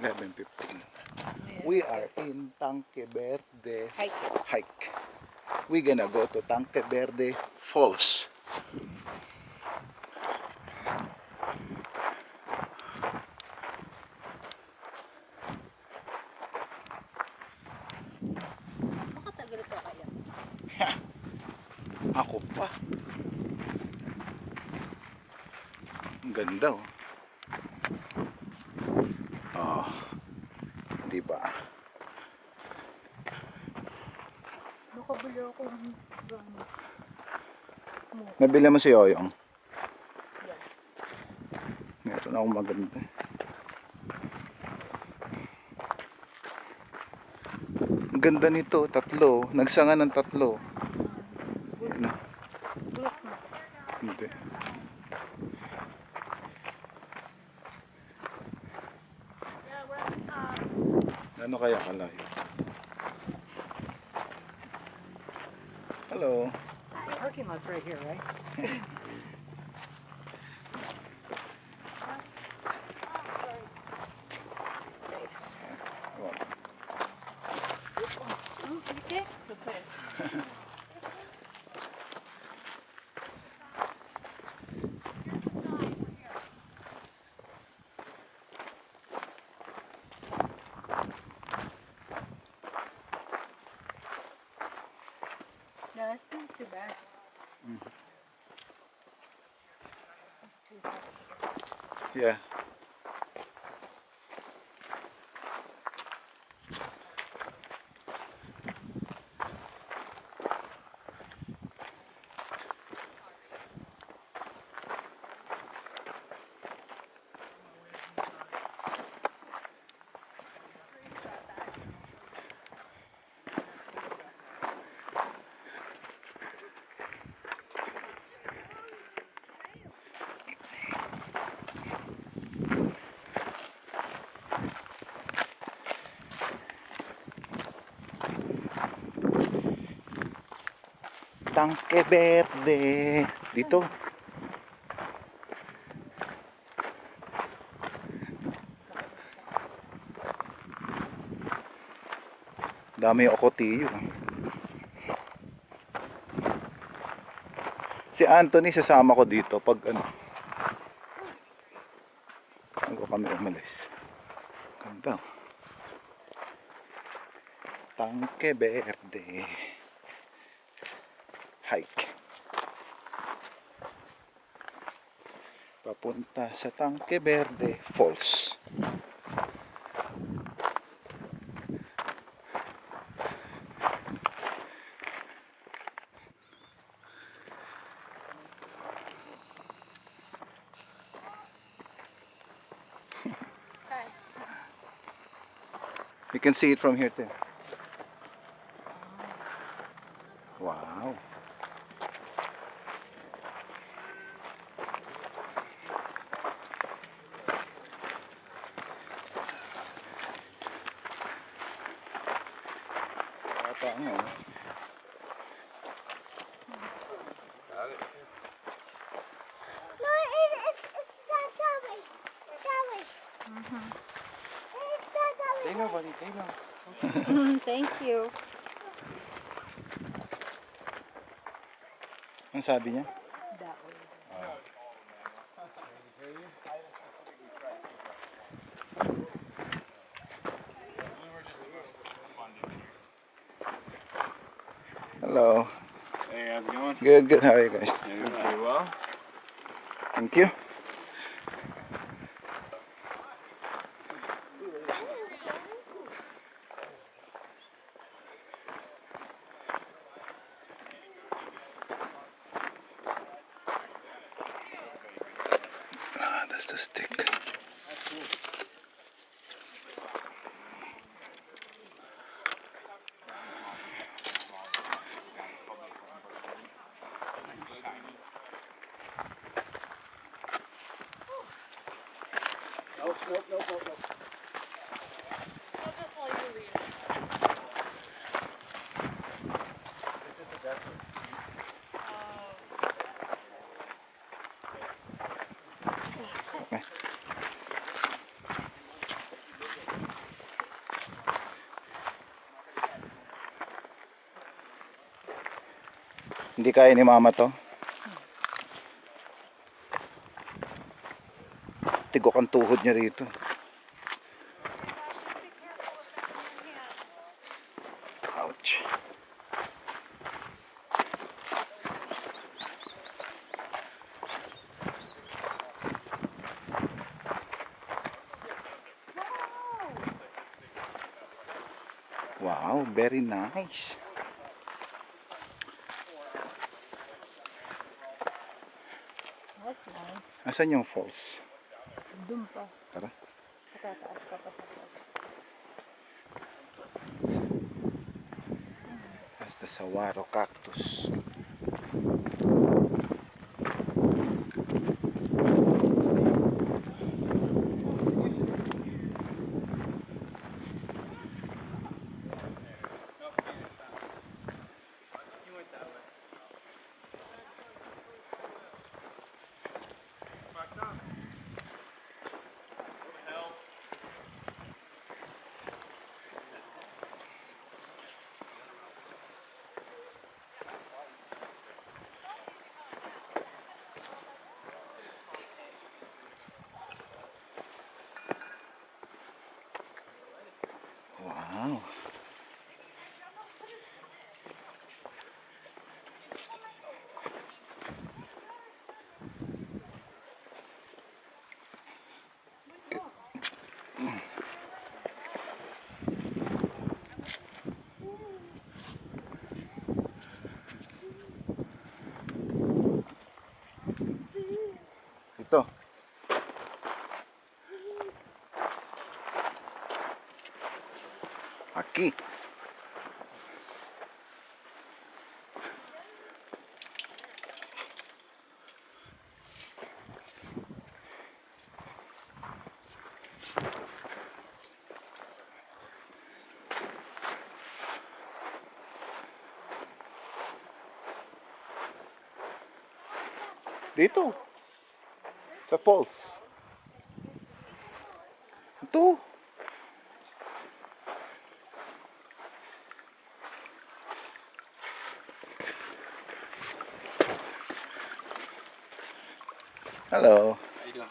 11:15. We are in Tanque Verde hike. We gonna go to Tanque Verde Falls. Makatagal ka kaya? Ako pa. Ang ganda oh. Oh, di ba? Nakabili ako ng gamit. Nabili mo si Yoyong? Yan. Meron akong maganda. Ang ganda nito, tatlo. Nagsanga ng tatlo. Yan na. Bulok na. Hindi. Ano kaya kalayo? Hello. Parking lot's right here, right? Thanks. Wow. Okay. That's it. No, that's not too bad. Too bad. Yeah. Tanque Verde. Dito. Dami yung okotiyo. Si Anthony sasama ko dito pag ano. Bago kami umalis. Ganda. Tanque Verde hike. Papunta sa Tanque Verde Falls. Hi. You can see it from here too. Wow. Bata nga. No, it's not that way. That way. It's not that way. Tayo, balik tayo. Thank you. Ang sabi niya? That way. Hello. Hey, how's it going? Good, good. How are you guys? Doing pretty well. Thank you. Ah, that's the stick. Nope. I'll just let you leave. Hindi kaya ni mama to. Tigok ang tuhod niya rito. Ouch. Wow, very nice. That's nice. Asan yung falls? Doon pa. Tara. Patataas pa pa sa falls. That's the saguaro cactus. Wow. Ito. Aquí. Dito. Sa falls. Ito. Hello. How you doing?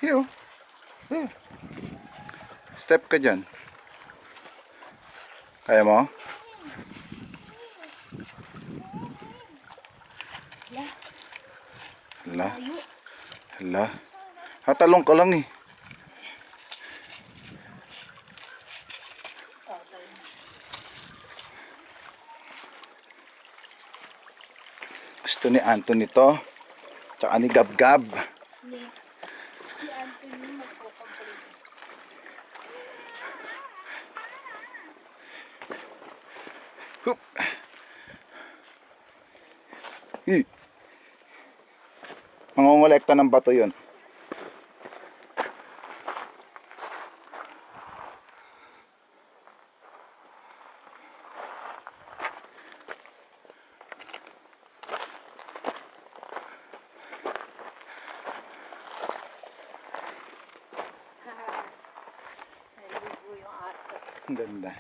Here. Here. Step ka dyan. Kaya mo? Hala. Hala. Hatalong ka lang eh. Gusto ni Anthony to. Tsaka ni Gab-Gab. Si Anthony magpo-complete. Hup. Mangongolekta ng bato yun. Naligo yung aso. Ang ganda.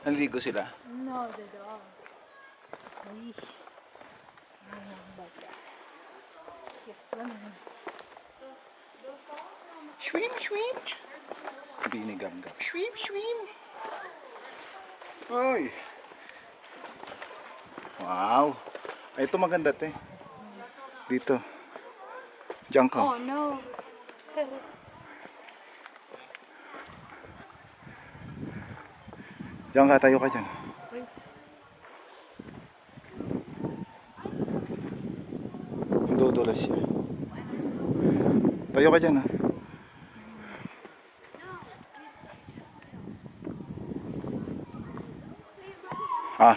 Naligo sila. No, the dog. Ay. Ayan, bata. Keep swimming. Swim, swim. Binigam-gam. Swim, swim. Uy. Wow. Ay, ito maganda te. Dito. Diyan ka. Oh no. Diyan ka, tayo ka dyan. Wait. Dudulas siya. Tayo ka dyan, ah. Ah.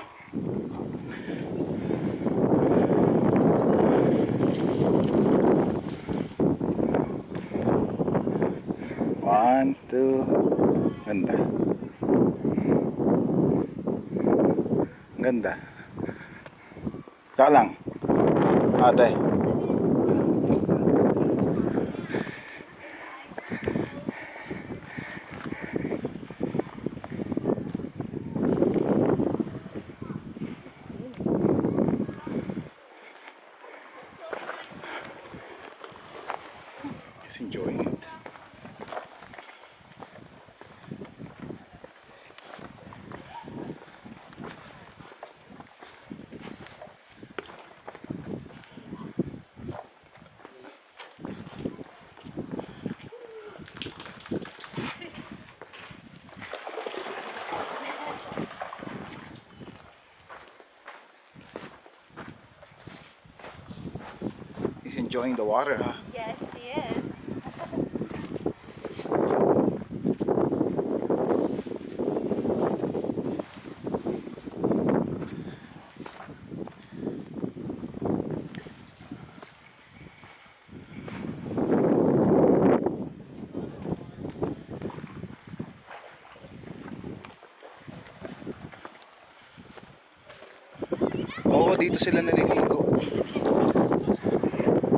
One, two. Ganda. Ganda. Tsaka lang. Ate. He's enjoying it. He's enjoying the water, huh? Yes, she is. Oo, dito sila naliligo.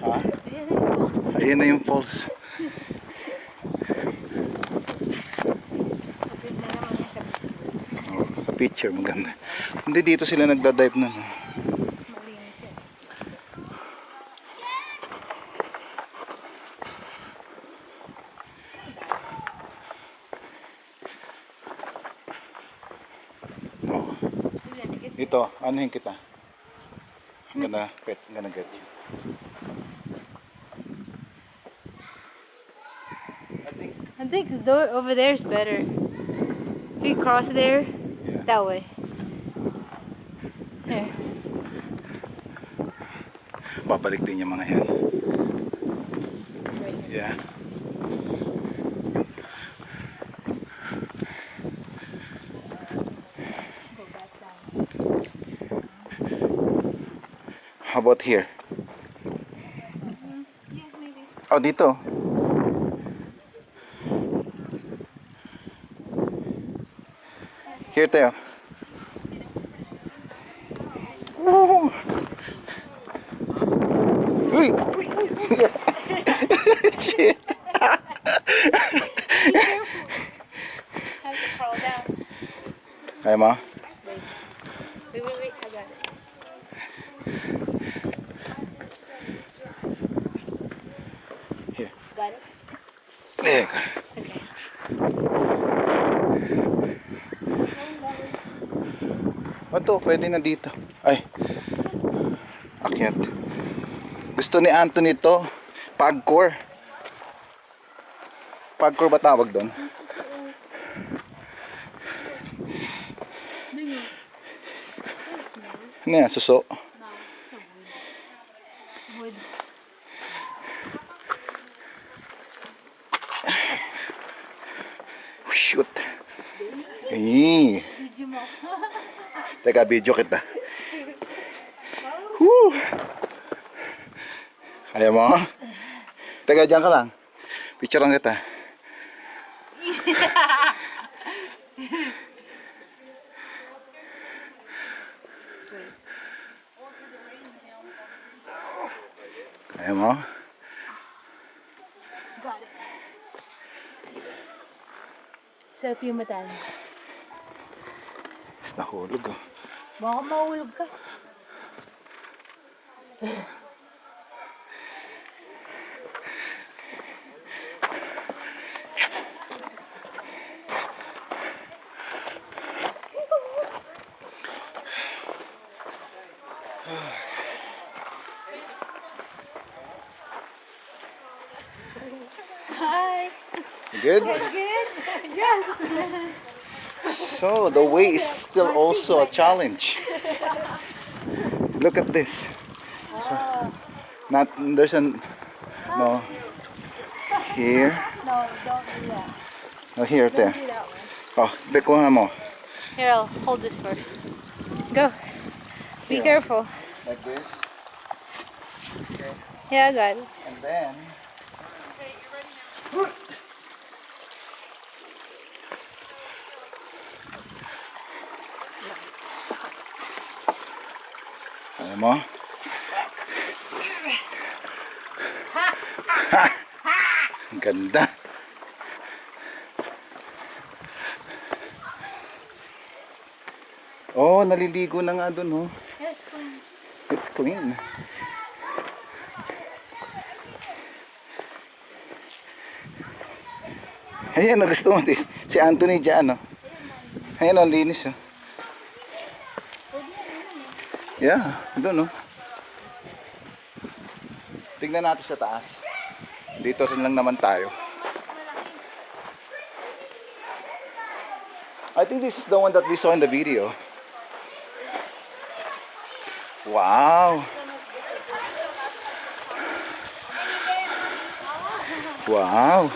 Ha? Ayan na yung Ayun na yung falls. kapit na naman yung kapit. Oh, sa picture, maganda. Hindi, dito sila nagda-dive na. No? Malinis yan. Oh. Ito, anuhin kita. I'm gonna get you. I think the door over there is better. If you cross there, that way. Here. Babalik din yung mga yan. Yeah. Go back down. How about here? Yeah, maybe. Oh, dito. Here tayo. Woo! Uy! Shit! Have to crawl down. Kaya mo? Wait. I got it. Here. Got it? There. Okay. Ito, pwede na dito. Ay. Akyat. Gusto ni Anthony ito. Pagcore. Pagcore ba tawag doon? Ano yan? Suso? No, it's a wood. Wood. Shoot. Ay. Video mo. Teka, video kita. Woo. Ayaw mo? Teka, dyan ka lang. Picture lang kita. Ayaw mo? Got it. Selfie yung mata. Is nahulog oh. Baka mahulog ka. Hi. Good? Good? Yes. So the way is still also a challenge. Look at this. Not there's an no here. No, don't do that. No here Don't there. do that one. Oh, kuha mo. Here, I'll hold this first. Go. Be Yeah. careful. Like this. Okay. Yeah, I got it. And then ano mo? Ha! Ang ganda. Oh, naliligo na nga dun, oh. Yes, clean. It's clean. Ayan, oh, gusto mo. Si Anthony dyan, oh. Ayan, ang linis, oh. Yeah, doon, oh. Tingnan natin sa taas. Dito rin lang naman tayo. I think this is the one that we saw in the video. Wow. Wow.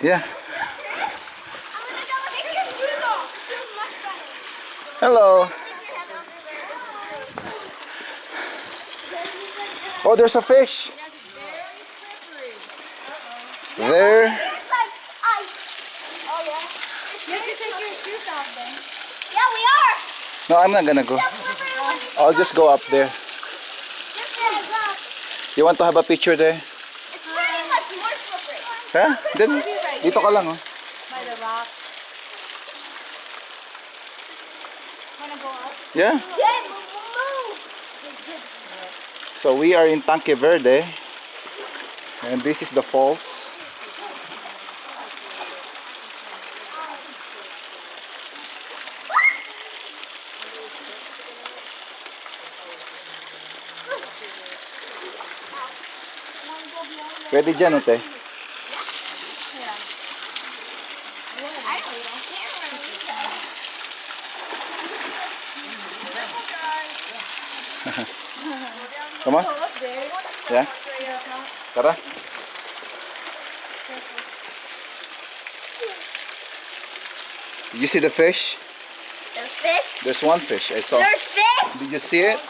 Yeah. Hello. Oh, there's a fish. There. You have to take your shoes off then. Yeah, we are. No, I'm not gonna go. I'll just go up there. Just heads up. You want to have a picture there? It's pretty much more slippery. Huh? Then, dito ka lang, oh. By the rock. Wanna go up? Yeah. Yeah, move. So we are in Tanque Verde. And this is the falls. Pwede dyan, ute. Come on. Yeah. Tara. Did you see the fish? There's fish. There's one fish I saw. There's fish. Did you see it?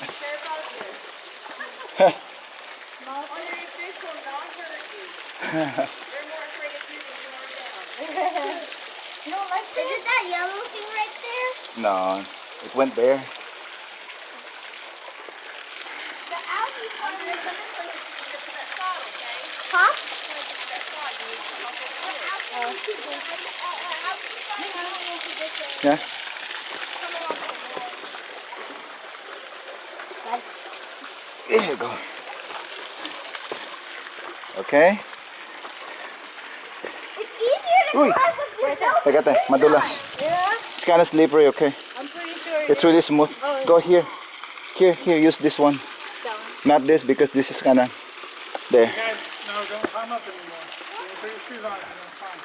You don't like fish? Is it that yellow thing right there? No, it went there. The algae farm is huh? Yeah. There you go. Okay. It's easier to Uy. cross with yourself. Teka, te, madulas. Yeah, It's kind of slippery, okay? I'm pretty sure It's really smooth. Oh. Go here. Here, use this one. that one. Not this, because this is kind of there. Guys, no, don't climb up anymore. You put your shoes on and then climb.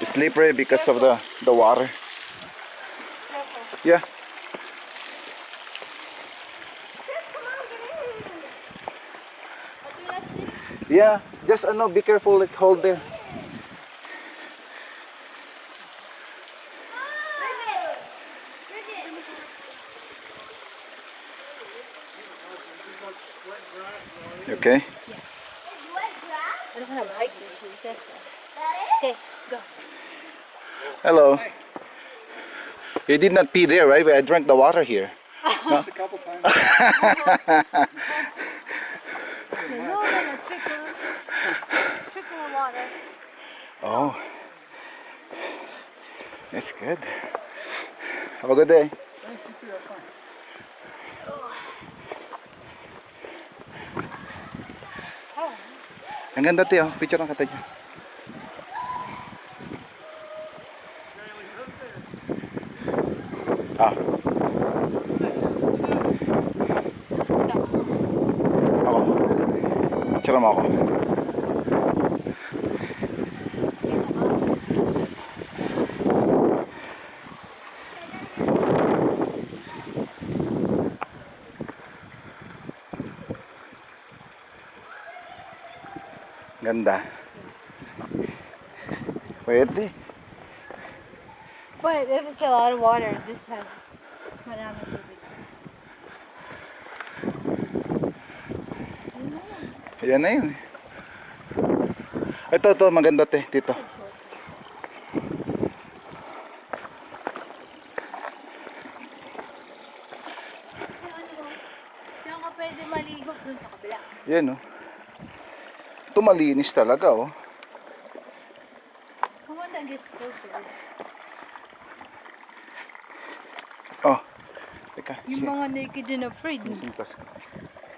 It's slippery because of the water. Yeah. Yeah, just be careful, like hold there. Okay. I don't have hiking shoes, that's why. Okay, go. Hello. You did not pee there, right? I drank the water here. Just a couple times. No, trickle. Trickle of water. Oh. That's good. Have a good day. Ang ganda, Tio. Picture lang kita dyan. Ah. Picture mo ako. Ganda. Pwede. But if it's a lot of water, this has maraming tubig. Ayan na yun. Ito, maganda te, dito. Saan ka pwede maligo dun sa kabila? Yan oh. Ito malinis talaga oh. Come on, that gets filtered. Oh. Teka. Yung mga naked and afraid. Sintas.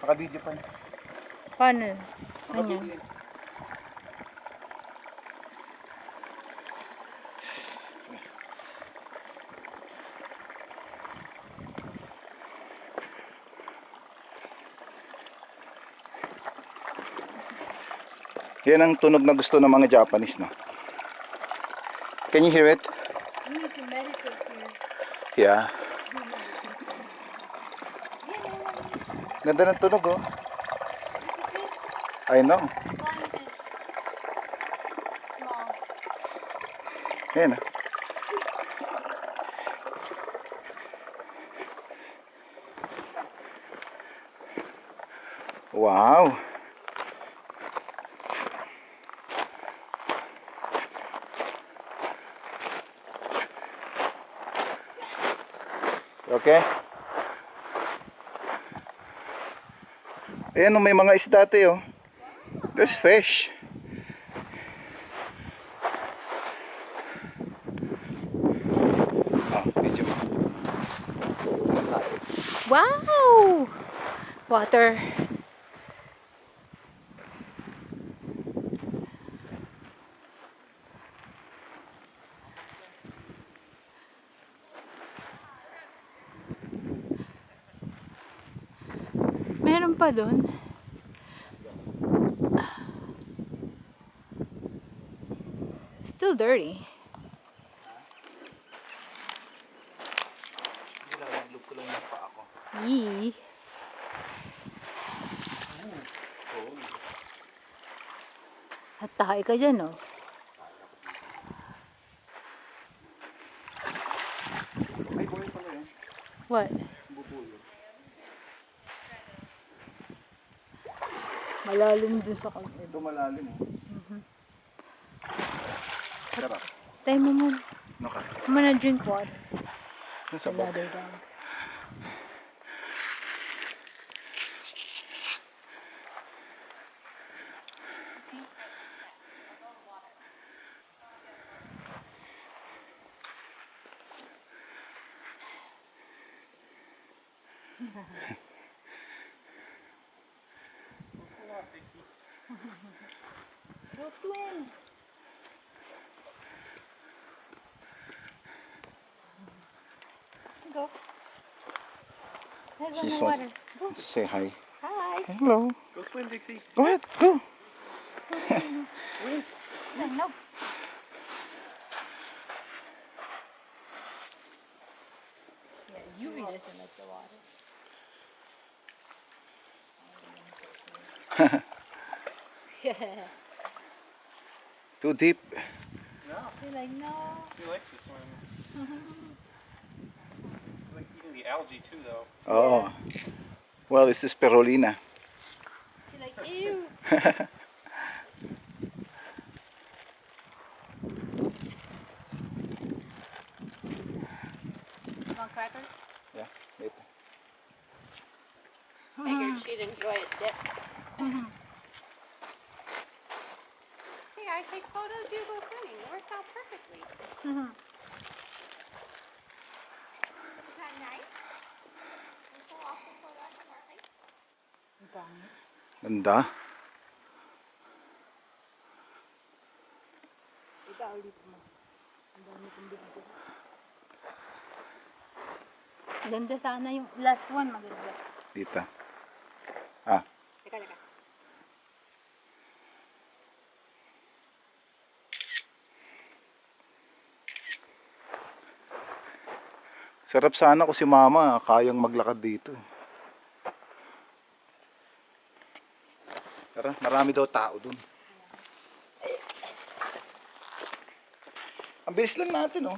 Naka-video pa. Paano? Ganyan. Yan ang tunog na gusto ng mga Japanese, no? Can you hear it? You need to meditate here. Yeah. Ganda ng tunog, oh. I know. Flying fish. Small. Yan, ah. Wow. Okay? Ayan, may mga isda tayo. There's fish. Oh, video. Wow! Water. Meron pa doon. Still dirty. Yee. At tahay ka dyan, oh. Ay, buhay pala yun. What? Bubuyo. Malalim dun sa kanya. Ito malalim, oh. Sarap. Tayo mo muna. Naka. I'm gonna drink water. Nasa bag. Ladder down. Go swim. Go. There's She the wants water. Go. to say hi. Hi. Hello. Go swim, Dixie. Go ahead, go. She's like, no. Yeah, Yuri doesn't like the water. Yeah. Too deep. No, You're like, no. he likes to swim. He likes eating the algae too, though. Oh. Well, this is Perolina. She's like, ew. You want crackers? Yeah, later. Figured she'd enjoy a dip. Hey, I take photos, you go swimming. It works out perfectly. Is that nice? We pull off the photo from our face. Ganda. Ikaw ulit mo. Ang dami kong binigyan. Ganda sana yung last one, maganda. Dito. Teka, teka. Sarap sana kung si mama kayang maglakad dito. Tara, marami daw tao dun. Ang bilis lang natin, oh.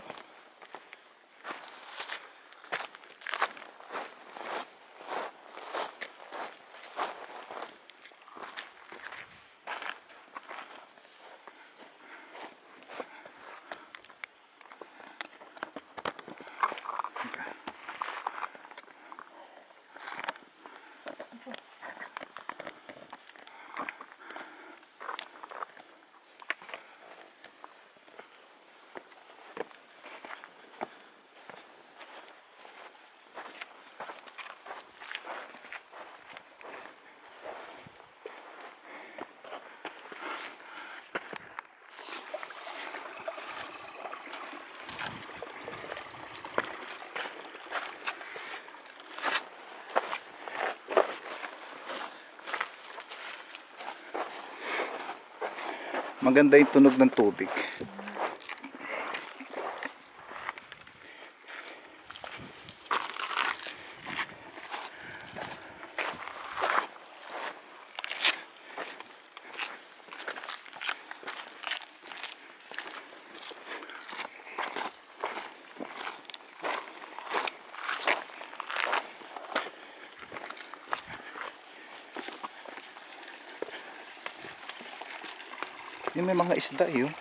Maganda yung tunog ng tubig. Yung may mga isda yun.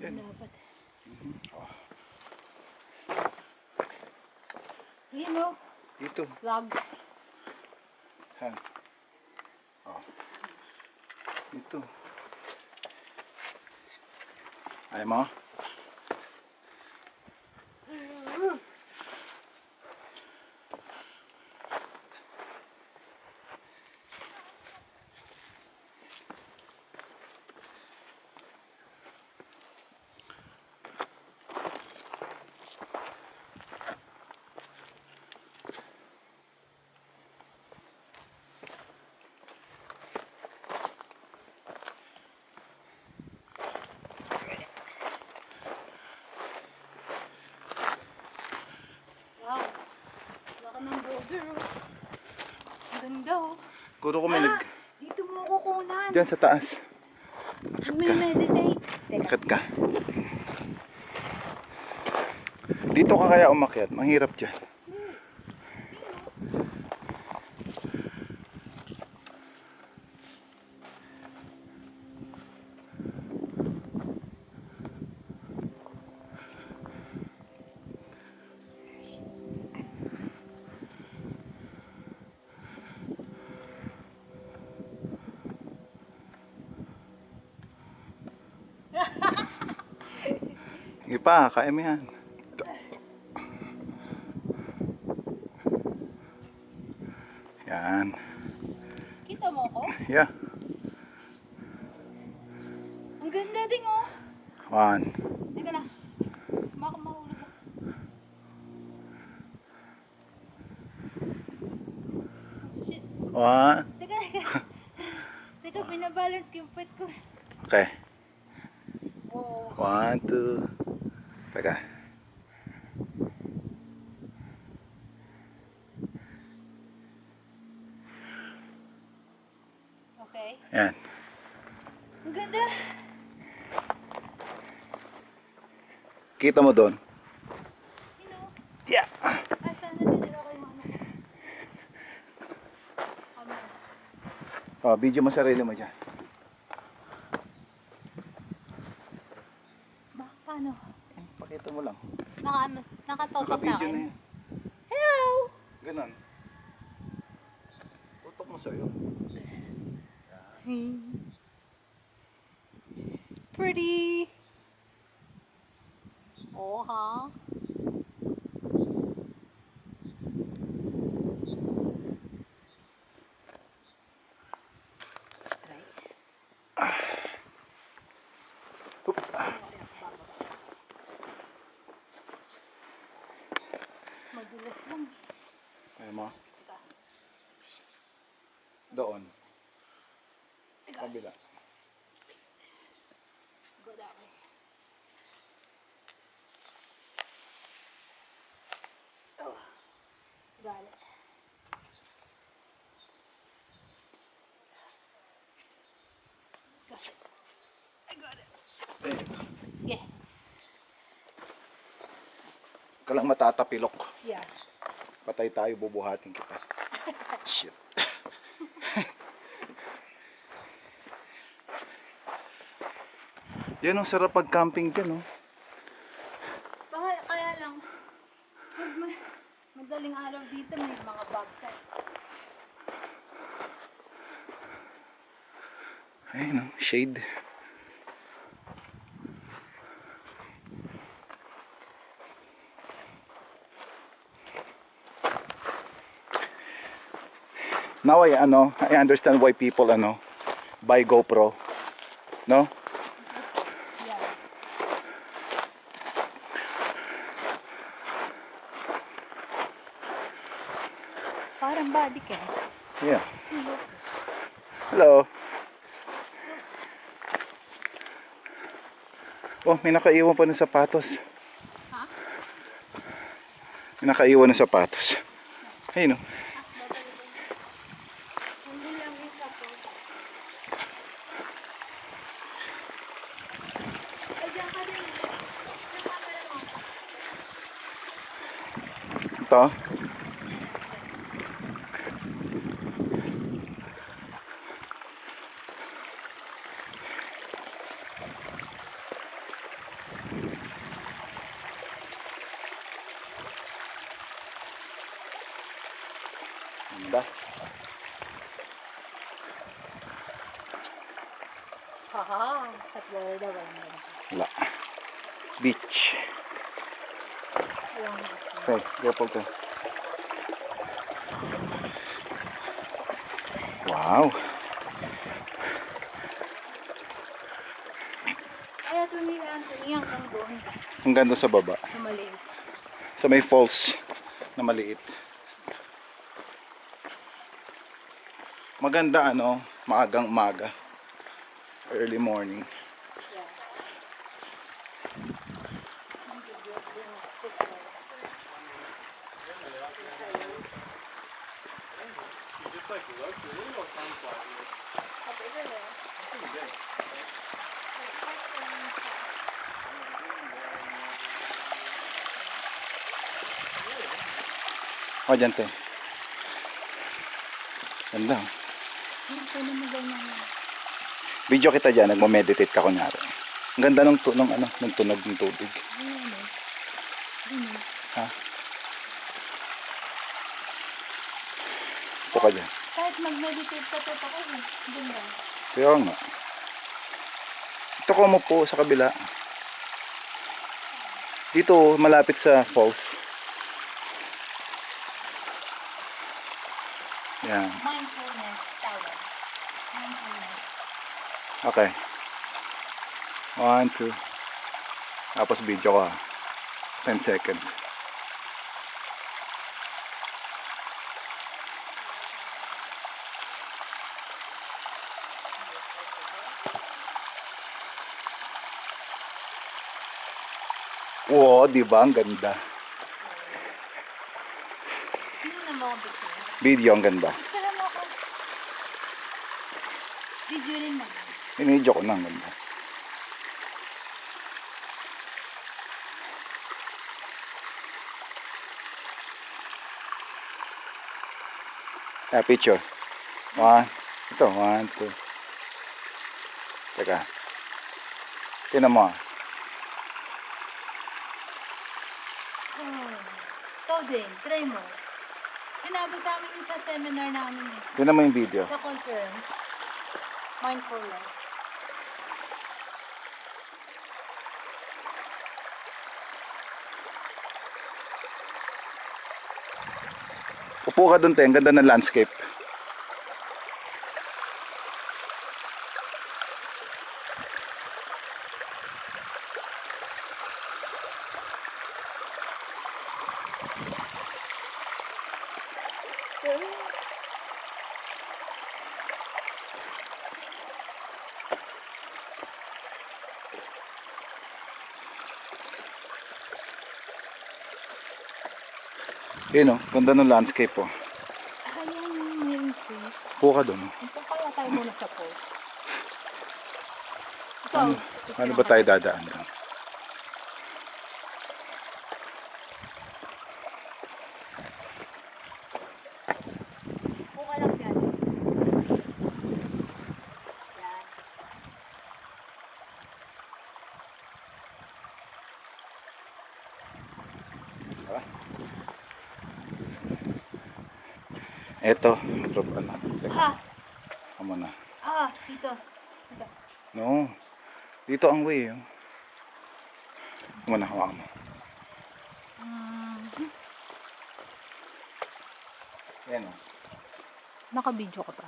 Yan. Dapat. You know, Dito. vlog. Yan. Oh. Dito. Ay mo? Wow. Laka ng boulder. Ang ganda oh. Kuro ko may nag... Dito mo kukunan. Diyan sa taas. Meditate. Akat ka. Dito ka kaya umakyat. Mahirap dyan. Sige pa, kaya mo yan. Yan. Kita mo ko? Yeah. Ang ganda ding oh. One. Teka na. Baka mahulog ako. Shit. One. Teka. Teka, pinabalance ko yung puwet ko. Okay. Wow. 1, 2. Teka. Okay. Yan. Ang ganda. Kita mo doon? You know. Yeah. Ay, sana dinala ko yung ano. Oh, video mo sarili mo dyan. Paano? Pakita mo lang. Nakatotok sa Naka-video akin. na yan. Hello! Ganon. Tutok mo sa'yo. Pretty! Oh, ha? mo? Doon. Kabila. Go that way. Oh, got it. Got it. I got it. Yeah. Ka lang matatapilok. Yeah. Patay tayo, bubuhatin kita. Shit. Yan ang sarap pag-camping dyan, oh. Kaya lang, madaling araw dito may mga bobcat. Ayun, oh, shade. Now I understand why people buy GoPro. No? Yeah. Parang body cam. Yeah. Hello. Oh, may nakaiwan pa ng sapatos. Ha? May nakaiwan ng sapatos. Ayun, oh. Hindi lang isa po. Ay, diyan ka din. Yung camera mo. Ito. Ganda. Haha, sa Florida wala. Wala. Beach. Yung Okay, careful to. Wow. kaya ito nila Anthony hanggang doon. Ang ganda sa baba. Na maliit. Sa may falls na maliit. Maganda maagang umaga. Early morning. Yeah. You just like look, there really no sunflower here. O, dyan te. Ganda. Oh. Video kita dyan, nagmo-meditate ka kunyari. Ang ganda ng tunog ng tubig. Ha? Upo ka dyan. Kahit mag-meditate ka to ako, doon lang. Kaya nga. Ito ko mo po sa kabila. Dito, malapit sa falls. Yan. Mindfulness tower. Mindfulness. Okay. 1, 2. Tapos video ko ha. 10 seconds. Oo, di ba? Ang ganda. Sino na mo ako picture? Video, ang ganda. Picture mo ako. Video rin mo. Inidyo ko na, ang ganda. Picture. 1. Ito, 1, 2. Teka. Tingnan mo ah. Oh. Ikaw din, try mo. Sinabi sa amin yung sa seminar namin eh. Tingnan mo yung video. Sa conference. Mindfulness. Upo ka dun, te. Ang ganda ng landscape. Yun o, ganda ng landscape po. Ayan, mayroon tree. Buka doon. Oh. Ito kaya tayo muna sa post. Ito. Ano ba tayo dadaan doon? Buka lang dyan. Yan. Eto, drop ano. Ah, Amo na. dito. Dito. No. Dito ang way. Oh. Amo na, hawakan mo. Yan o. Naka-video ka pa.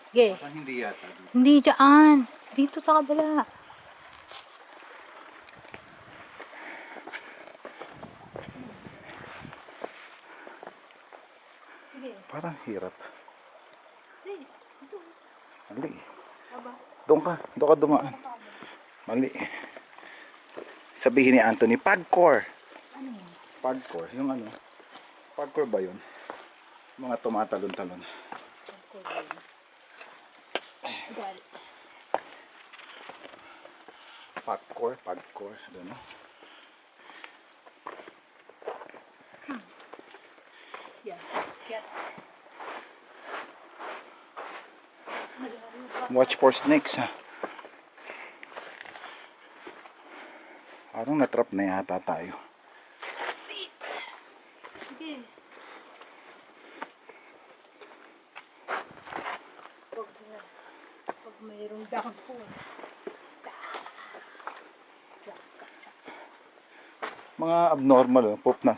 Okay. Parang hindi yata. Hindi dyan. Dito sa kabila. Sige. Parang hirap. Dito. Mali. Aba. Doon ka dumaan. Mali. Sabihin ni Anthony, pagcore. Ano yan? Pagcore, yung ano. Pagcore ba yun? Mga tumatalon-talon. Got it. Pagcore. Doon no? Yeah. Get. Watch for snakes, ha? Parang natrap na yata tayo. Sige. Pag mayroong dako. Mga abnormal, oh. Pop na.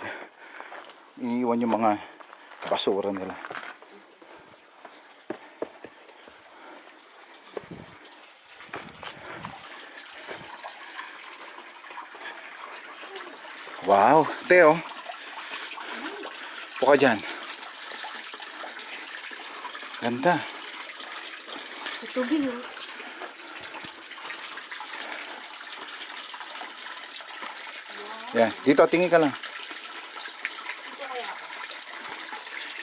Iniiwan yung mga basura nila. Wow, Teo. Puka dyan. Ganda. Tutugin yun. Yan, dito tingin ka lang.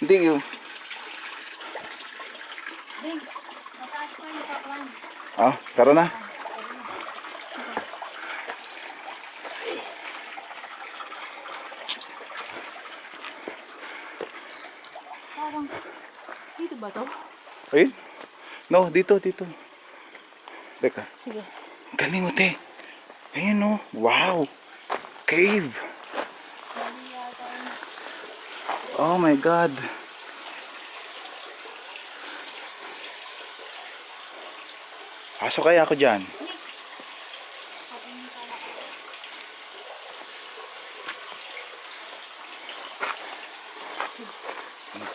Hindi yun. Ding, mataas pa yung kakwan. Ah, tara na. Parang, dito ba to? Ayun. No, dito. Teka. Sige. Galing mo, te. Ayun, no. Wow. Cave. Oh my God. Pasok kaya ako dyan.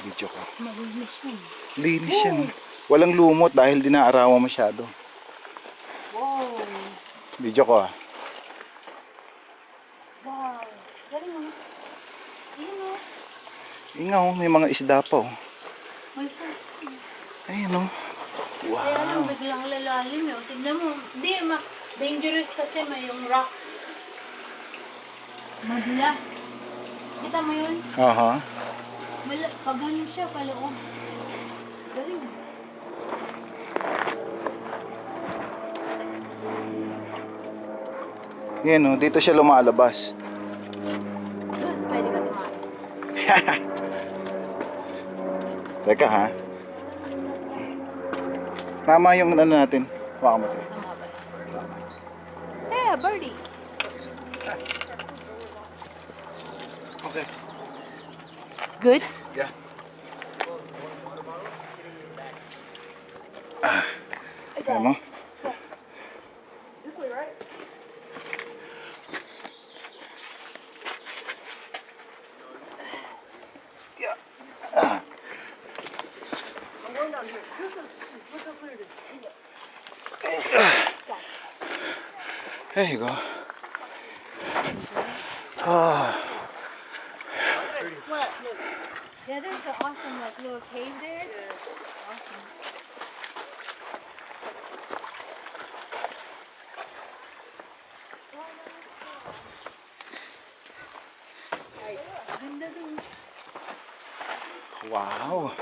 Video ko. Malinis yun. Linis yan. Walang lumot dahil dinaarawan masyado. Wow. Video ko, ah. Wow. Galing mo. Ayun o. Ingaw, may mga isda pa, oh. May fish. Ayun, oh. Kaya lang Wow. biglang lalalim eh. Tignan mo. Hindi, dangerous kasi may yung rock. Madulas. Kita mo yun? Aha. Pag ano siya, paloob. Galing. Yan, oh. Dito siya lumalabas. Doon, pwede ka tumakas. Teka, ha? Tama yung ano natin. Baka mo, te. Tama ba? Yeah, birdie. Okay. Good? Yeah. Ayan mo. This way, right? Yeah. I'm going down here. Look how clear it is. There you go. Ah. What? Look. Yeah, there's an awesome like little cave there. Awesome. Ganda dun. Wow.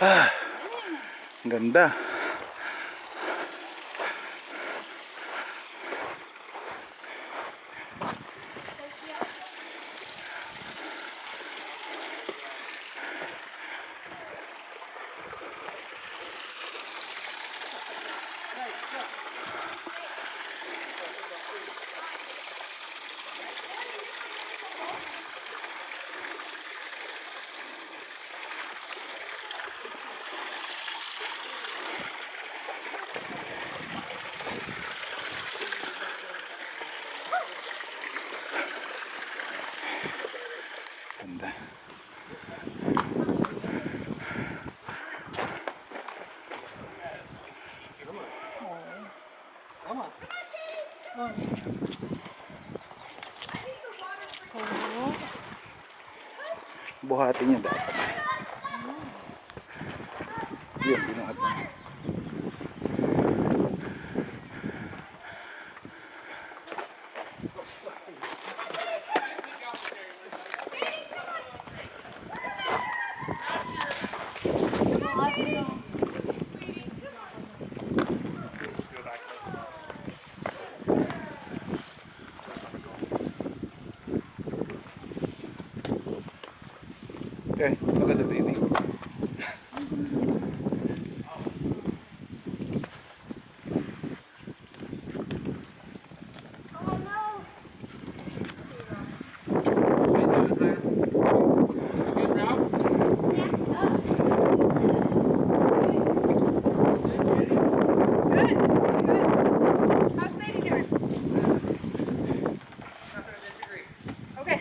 Ah, ganda. Ganda. Oh. Buhatin niya dapat. Yun, binuhat mo. Okay, look at the baby. Okay.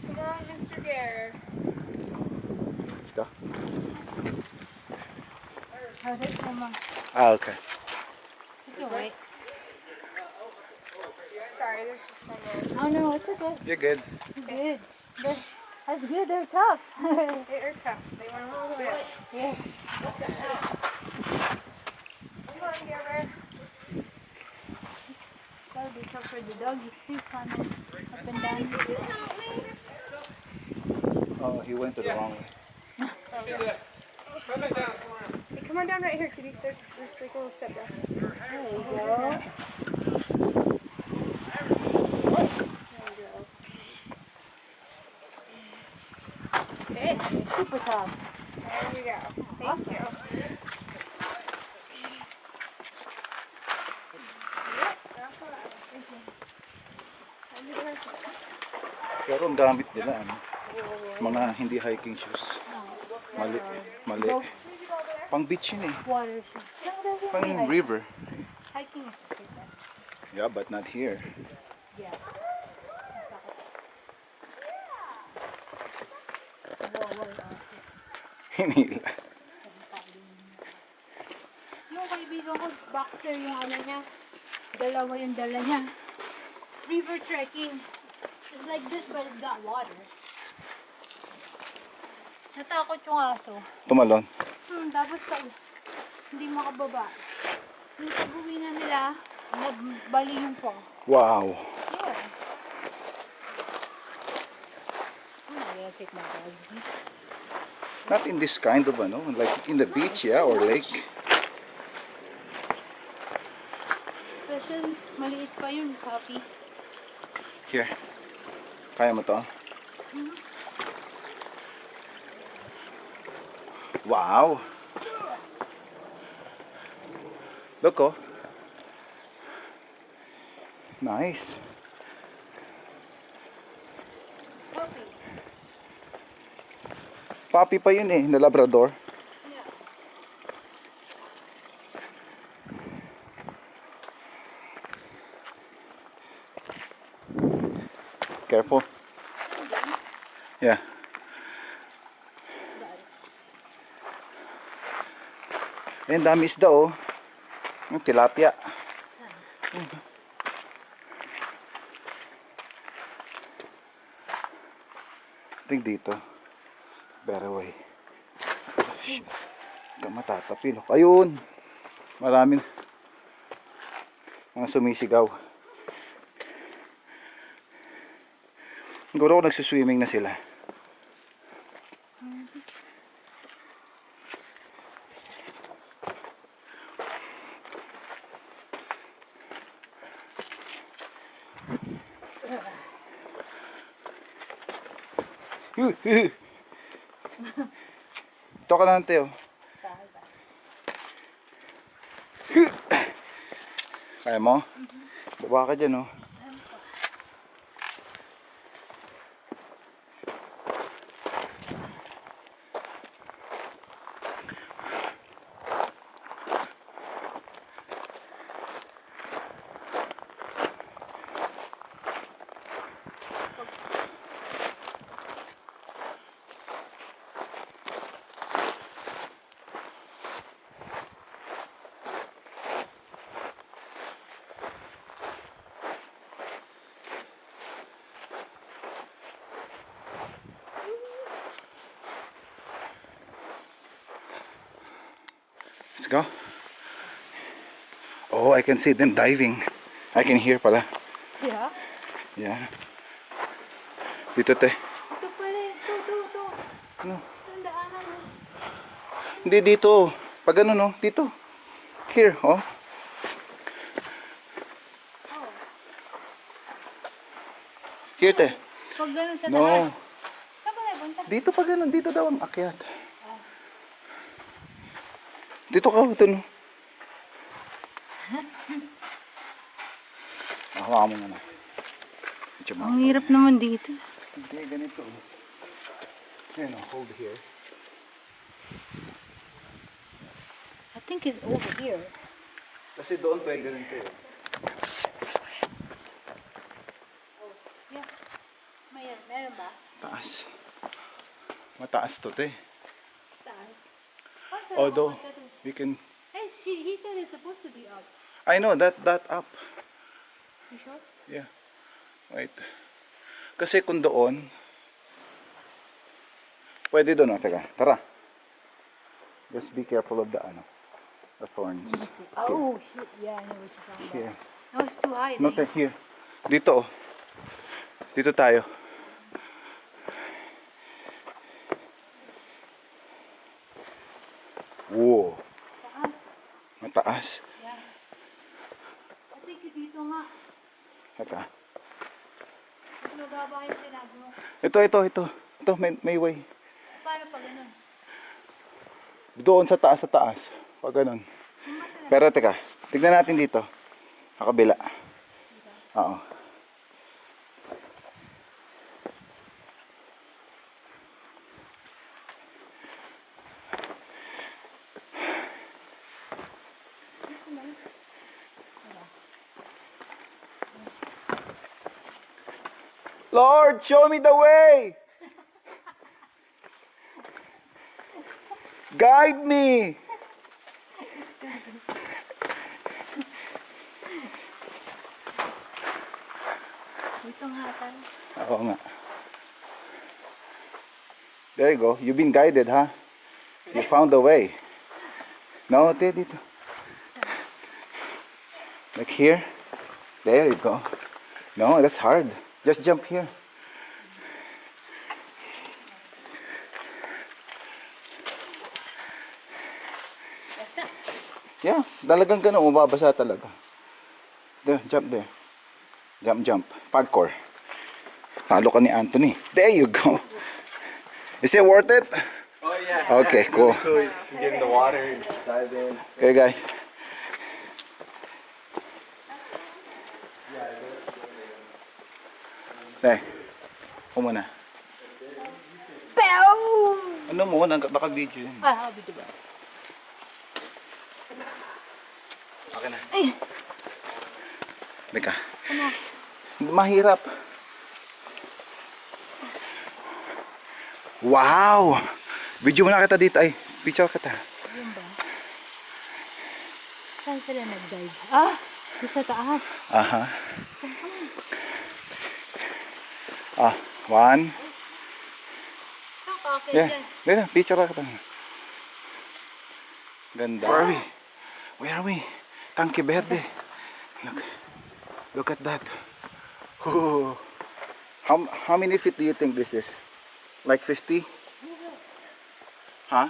Come on, Mr. Bear. Let's go. Oh, this one. Ah, okay. You can wait. Sorry, there's just one more. Oh no, it's okay. You're good. You're good. That's good. They're tough. They are tough. They went all the way up. Yeah. Come on, Gilbert. That'll be tough for the doggies too, climbing up and down. Oh, he went to the wrong way. Come back down. Come on. Hey, come on down right here, kitty. There's like a little step down. There you go. Hey, Super tough. there we go. Thank you. Pero ang gamit nila, ano, mga hindi hiking shoes. Mali. Mali. Pang beach yun eh. Water shoes. No, they're Pang hiking. river. Hiking is like that. Yeah, but not here. Yeah. Whoa. Hinila. Yung kaibigan ko, boxer yung ano niya. Dalawa yung dala niya. River trekking. It's like this but it's got water. Natakot yung aso. Tumalon. Tapos pag hindi makababa. Yung pag-uwi na nila, nagbali yung paw. Wow. Yeah. I'm not gonna take my dog. Not in this kind of, ano, like in the beach, yeah, or lake. Special, maliit pa yun, puppy. Here. Kaya mo to? Wow. Look, oh. Nice. Puppy. Puppy pa yun eh, na Labrador. Yeah. Careful. Yeah. Got it. Ayun, dami isda oh. Yung tilapia. Saan? I think dito. Better way. Ito matatapilok. Ayun. Maraming mga sumisigaw. Siguro nagsuswimming na sila. Ito ka na Teo. Kaya mo? Baba ka dyan oh. Let's go. Oh, I can see them diving. I can hear pala. Yeah? Yeah. Dito te. Ito pala. Ito. Ano? Ang daanan mo. Hindi dito. Pag ano no? Dito. Here, oh. Oh. Here te. Pag ganun sa taas. No. Saan ba tayo punta? Dito pag ano, dito daw ang akyat. Dito ka, ito no. Hawakan mo muna. Medyo Ang hirap naman dito. Hindi, ganito. Ayan, hold here. I think it's over here. Kasi doon pwede rin ito. Oh, yeah. Meron ba? Taas. Mataas to, te. Taas. Oh, so Although, up at that- we can... Hey, he said it's supposed to be up. I know, that up. You sure? Yeah. Wait. Kasi kung doon, pwede doon, oh. Teka, tara. Just be careful of the, the thorns. Oh, shit. Yeah, I know what you're talking about. Here. No, it's too high. No, te, here. Dito, oh. Dito tayo. Wow. Mataas. Yeah. I think dito nga. Teka. Mas mababa yung sinabi mo. Ito. Ito, may way. Paano pag ganun? Doon sa taas. Pag ganun. Pero teka, tignan natin dito. Sa kabila. Oo. Lord, show me the way. Guide me. Dito nga tayo. Oo nga. There you go. You've been guided, huh? You found the way. No, dito. Like here. There you go. No, that's hard. Just jump here. Basta. Yeah, talagang ganun. Mababasa talaga. There, jump there. Jump. Parkour. Talo ka ni Anthony. There you go. Is it worth it? Oh yeah. Okay, cool. So you can get in the water and dive in. Okay, guys. There. Muna. Boom! Ano mo, naka-video yun. Ah, video ba? Okay na. Ay! Teka. Ano? Mahirap. Wow! Video mo na kita dito. Ay, picture kita. Yun ba? Saan sila nag-dive? Ah! Di sa taas. Aha. Ah, one. Saan ka? Okay, Yeah, dyan. dito, picture ka kita. Ganda. Where are we? Where are we? Tanque Verde. Look at that. Ooh. How many feet do you think this is? Like 50? Huh?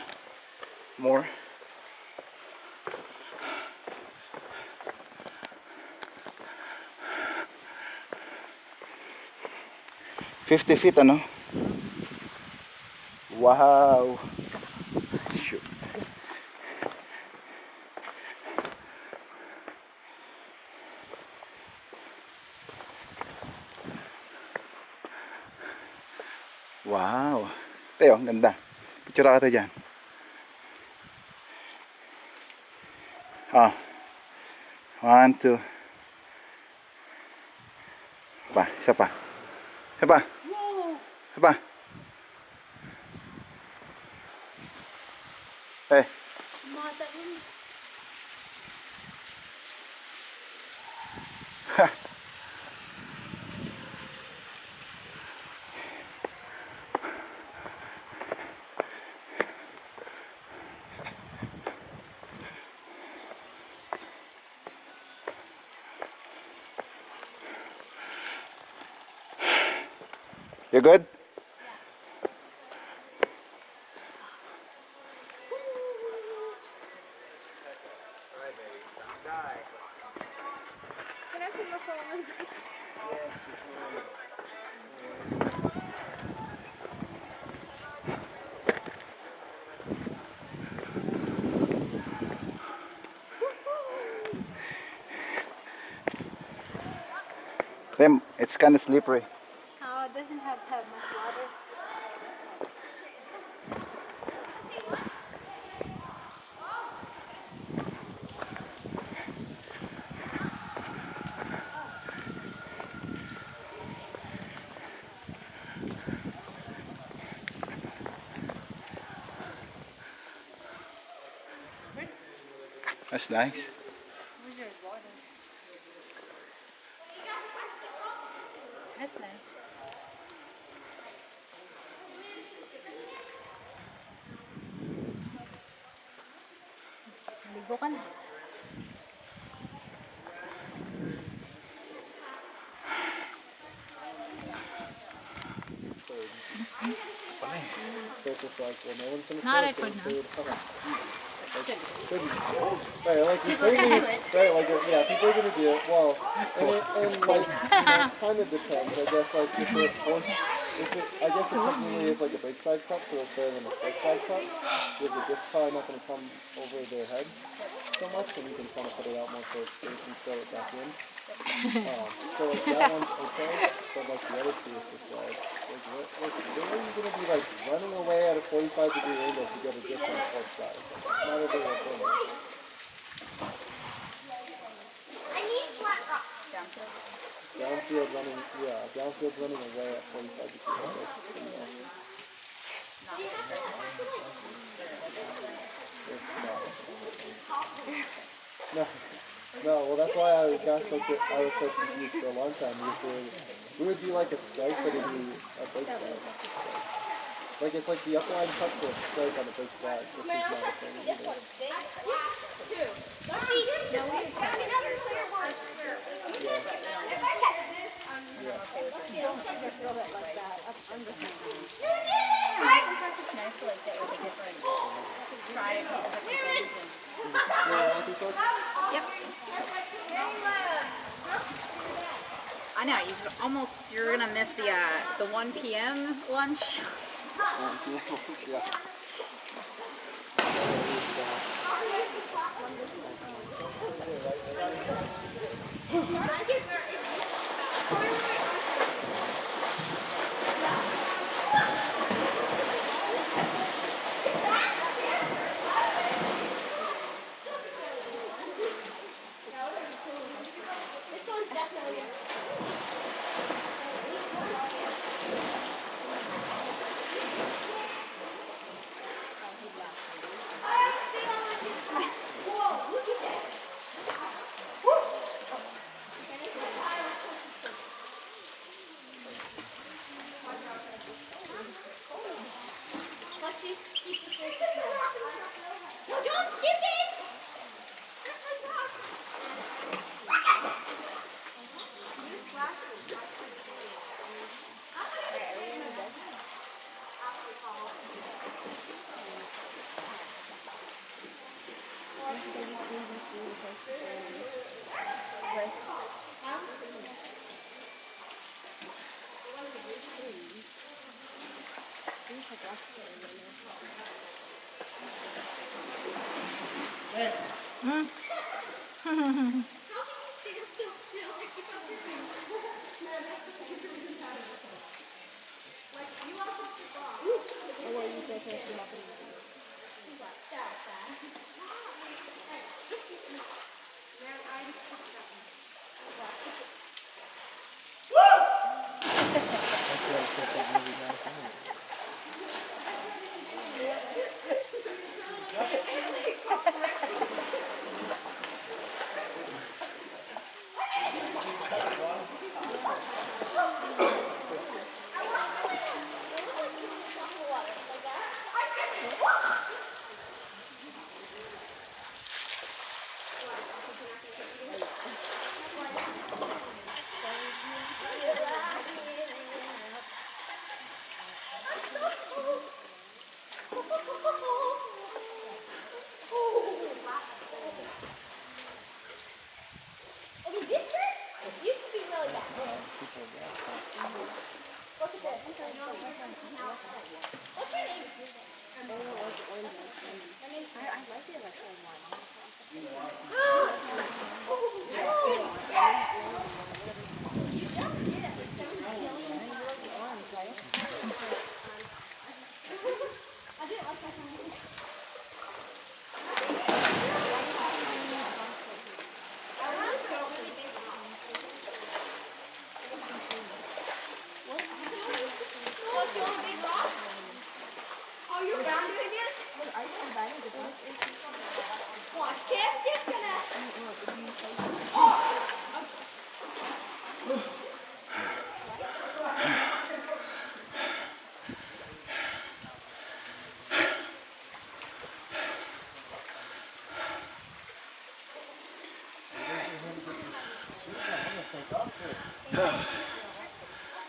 More? $50 ano? Wow! Shoot. Wow! Teo, ang ganda. Picture ka tayo dyan. Ah. 1, 2. Pa, isa pa. Isa pa. Wow! Isa pa. Eh, Mata yun. you good? Can I put my phone on? Then it's kind of slippery. Oh, it doesn't have to have much water. That's nice. Where's your water? That's nice. Maligo ka na. Na-record na. Right, like people are gonna, right, like yeah, people are gonna do it. Well, and like kind of depends. I guess like if it's forced, I guess it technically is like a big side cut, so it's better than a big side cut. Because the disc probably not gonna come over their head so much, and you can kind of put it out more towards space and throw it back in. So like that one's okay, but like the other two is just like when are you gonna be like running away at a 45-degree angle to get a disc on the fourth side? Like, not a very good thing. Downfield running, yeah, downfield running away at 45 degrees. No, well that's why I was so confused for a long time. It would be like a strike, but it'd be a big side. Like it's like the upline cut to a strike on the big side, which is not a thing either. I know you're gonna miss the 1 p.m. lunch. Yeah.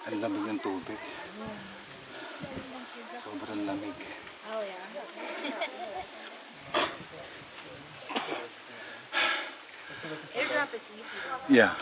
Ang lamig ng tubig. Sobrang lamig. Oh, yeah. Airdrop is easy. Yeah.